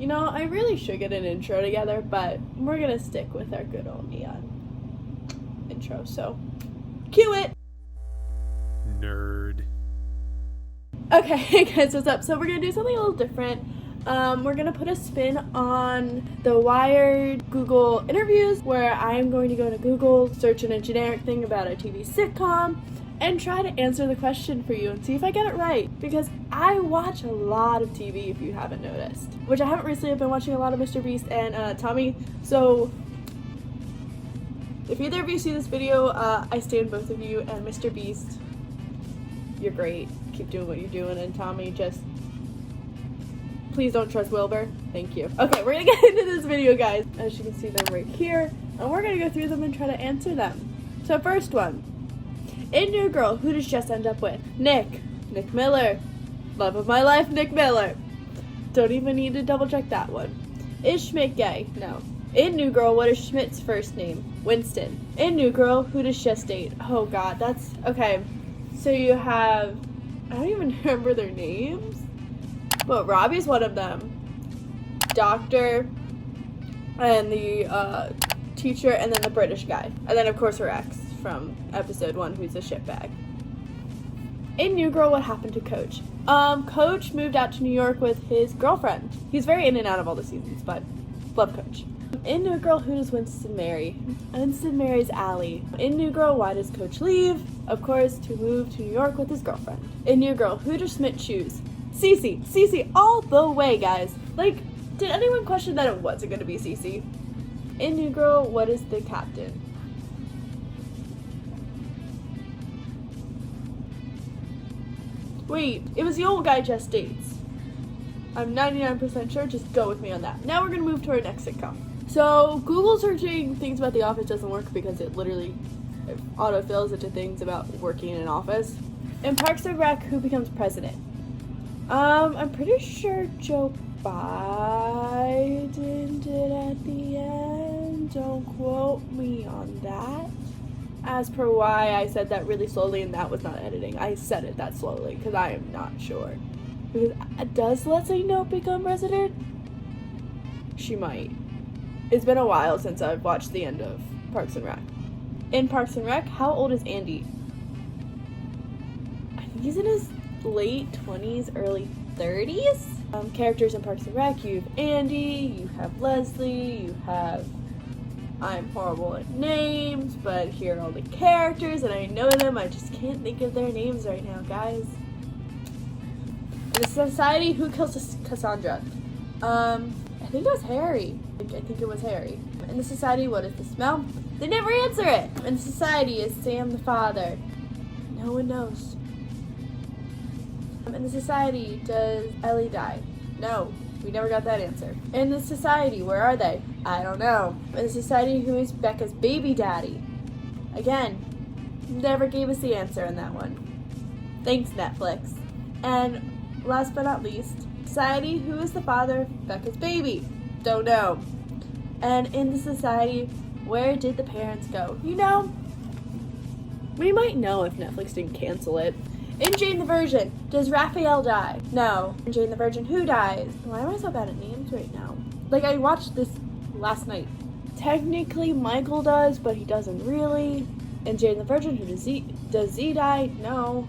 You know, I really should get an intro together, but we're gonna stick with our good old neon intro, so cue it! Nerd. Okay, hey guys, what's up? So we're gonna do something a little different. We're gonna put a spin on the Wired Google interviews, where I'm going to go to Google, search in a generic thing about a TV sitcom, and try to answer the question for you and see if I get it right. Because I watch a lot of TV, if you haven't noticed. Which I haven't recently. I've been watching a lot of Mr. Beast and Tommy. So if either of you see this video, I stand both of you. And Mr. Beast, you're great. Keep doing what you're doing. And Tommy, just please don't trust Wilbur. Thank you. Okay, we're gonna get into this video, guys. As you can see them right here. And we're gonna go through them and try to answer them. So first one. In New Girl, who does Jess end up with? Nick. Nick Miller. Love of my life, Nick Miller. Don't even need to double check that one. Is Schmidt gay? No. In New Girl, what is Schmidt's first name? Winston. In New Girl, who does Jess date? Oh god, that's... Okay. So you have... I don't even remember their names. But Robbie's one of them. Doctor. And the teacher, and then the British guy. And then, of course, her ex from episode 1, who's a shitbag. In New Girl, what happened to Coach? Coach moved out to New York with his girlfriend. He's very in and out of all the seasons, but love Coach. In New Girl, who does Winston marry? Winston marries Allie. In New Girl, why does Coach leave? Of course, to move to New York with his girlfriend. In New Girl, who does Schmidt choose? Cece. Cece all the way, guys. Like, did anyone question that it wasn't going to be Cece? In New Girl, what is the captain? Wait, it was the old guy Jess dates. I'm 99% sure, just go with me on that. Now we're gonna move to our next sitcom. So, Google searching things about The Office doesn't work because it literally autofills into things about working in an office. In Parks and Rec, who becomes president? I'm pretty sure Joe Biden did at the end. Don't quote me on that. As per why I said that really slowly, and that was not editing. I said it that slowly because I am not sure. Because does Leslie Knope become president? She might. It's been a while since I've watched the end of Parks and Rec. In Parks and Rec, how old is Andy? I think he's in his late 20s, early 30s. Characters in Parks and Rec, you have Andy, you have Leslie, you have... I'm horrible at names, but here are all the characters, and I know them. I just can't think of their names right now, guys. In the Society, who kills Cassandra? I think it was Harry. I think it was Harry. In the Society, what is the smell? They never answer it. In the Society, is Sam the father? No one knows. In the Society, does Ellie die? No. We never got that answer. In the Society, where are they? I don't know. In the Society, who is Becca's baby daddy? Again, never gave us the answer on that one. Thanks, Netflix. And last but not least, Society, who is the father of Becca's baby? Don't know. And in the Society, where did the parents go? You know, we might know if Netflix didn't cancel it. In Jane the Virgin, does Raphael die? No. In Jane the Virgin, who dies? Why am I so bad at names right now? Like, I watched this last night. Technically, Michael does, but he doesn't really. In Jane the Virgin, does Z die? No.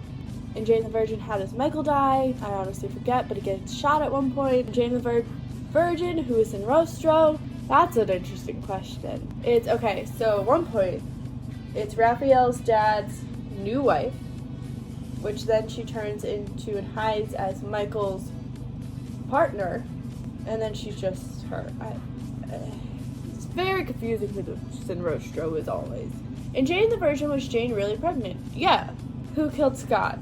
In Jane the Virgin, how does Michael die? I honestly forget, but he gets shot at one point. In Jane the Virgin, who is in Rostro? That's an interesting question. It's, okay, so at one point, it's Raphael's dad's new wife, which then she turns into and hides as Michael's partner, and then she's just her. It's very confusing with Sinrostro, as always. In Jane the Virgin, was Jane really pregnant? Yeah. Who killed Scott?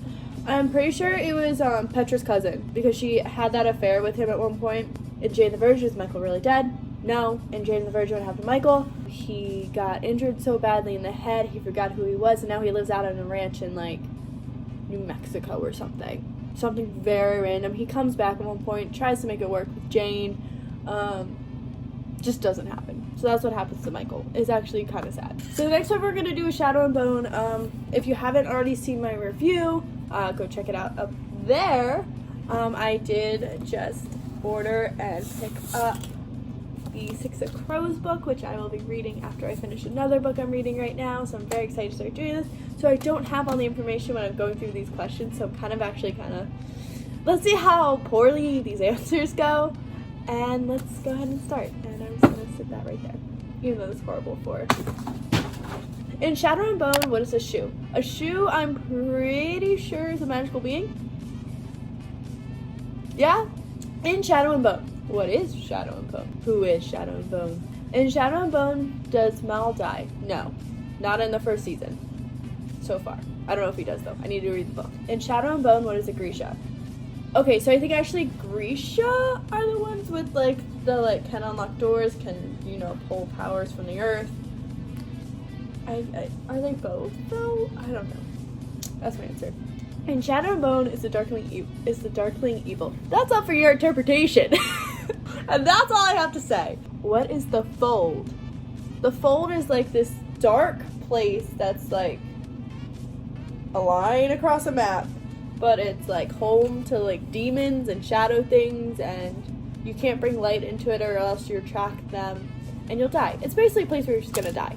I'm pretty sure it was Petra's cousin, because she had that affair with him at one point. In Jane the Virgin, is Michael really dead? No. In Jane the Virgin, what happened to Michael? He got injured so badly in the head, he forgot who he was, and now he lives out on a ranch in, like, New Mexico or something. Something very random. He comes back at one point, tries to make it work with Jane, just doesn't happen. So that's what happens to Michael. It's actually kind of sad. So the next one we're going to do is Shadow and Bone. If you haven't already seen my review, go check it out up there. I did just order and pick up the Six of Crows book, which I will be reading after I finish another book I'm reading right now. So I'm very excited to start doing this. So I don't have all the information when I'm going through these questions, so I'm let's see how poorly these answers go, and let's go ahead and start. And I'm just gonna sit that right there, even though it's horrible for. In Shadow and Bone, what is a shoe? A shoe, I'm pretty sure, is a magical being. Yeah? In Shadow and Bone, what is Shadow and Bone? Who is Shadow and Bone? In Shadow and Bone, does Mal die? No, not in the first season. So far. I don't know if he does though. I need to read the book. In Shadow and Bone, what is a Grisha? Okay, so I think actually Grisha are the ones with can unlock doors, can, pull powers from the earth. Are they both though? I don't know. That's my answer. In Shadow and Bone, is the Darkling evil? That's up for your interpretation. And that's all I have to say. What is the Fold? The Fold is like this dark place that's like a line across a map, but it's like home to like demons and shadow things, and you can't bring light into it or else you attract them and you'll die. It's basically a place where you're just gonna die.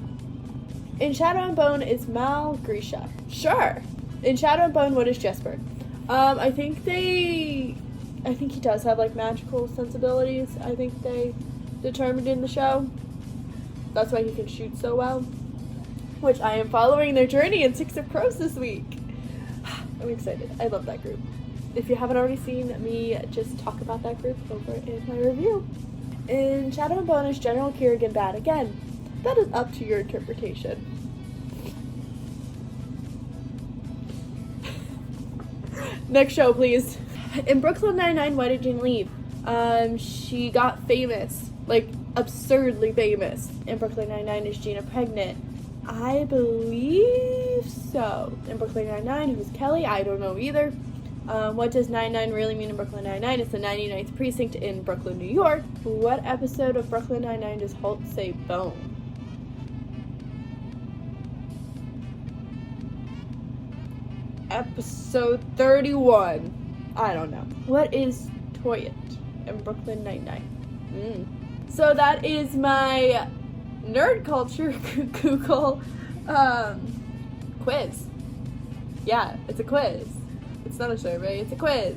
In Shadow and Bone, is Mal Grisha? Sure. In Shadow and Bone, what is Jesper? I think he does have like magical sensibilities. I think they determined in the show. That's why he can shoot so well. Which I am following their journey in Six of Crows this week. I'm excited. I love that group. If you haven't already seen me just talk about that group over in my review. In Shadow and Bone, is General Kerrigan bad? Again, that is up to your interpretation. Next show, please. In Brooklyn Nine-Nine, why did Jean leave? She got famous. Like, absurdly famous. In Brooklyn Nine-Nine, is Gina pregnant? I believe so. In Brooklyn Nine-Nine, who's Kelly? I don't know either. What does 99 really mean in Brooklyn Nine-Nine? It's the 99th precinct in Brooklyn, New York. What episode of Brooklyn Nine-Nine does Holt say bone? Episode 31. I don't know. What is Toyot in Brooklyn Nine-Nine? So that is my nerd culture Google quiz. Yeah, it's a quiz. It's not a survey, it's a quiz.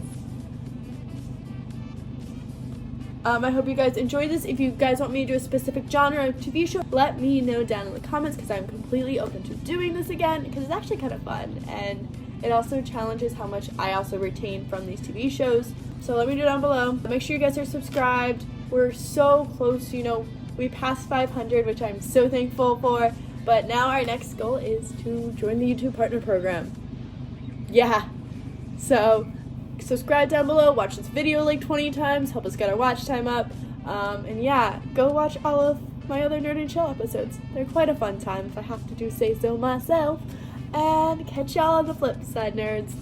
I hope you guys enjoyed this. If you guys want me to do a specific genre of TV show, let me know down in the comments, because I'm completely open to doing this again, because it's actually kind of fun, and it also challenges how much I also retain from these TV shows. So let me know down below. Make sure you guys are subscribed. We're so close, we passed 500, which I'm so thankful for. But now our next goal is to join the YouTube Partner Program. Yeah. So subscribe down below, watch this video like 20 times, help us get our watch time up. And yeah, go watch all of my other Nerd and Chill episodes. They're quite a fun time, if I have to say so myself. And catch y'all on the flip side, nerds.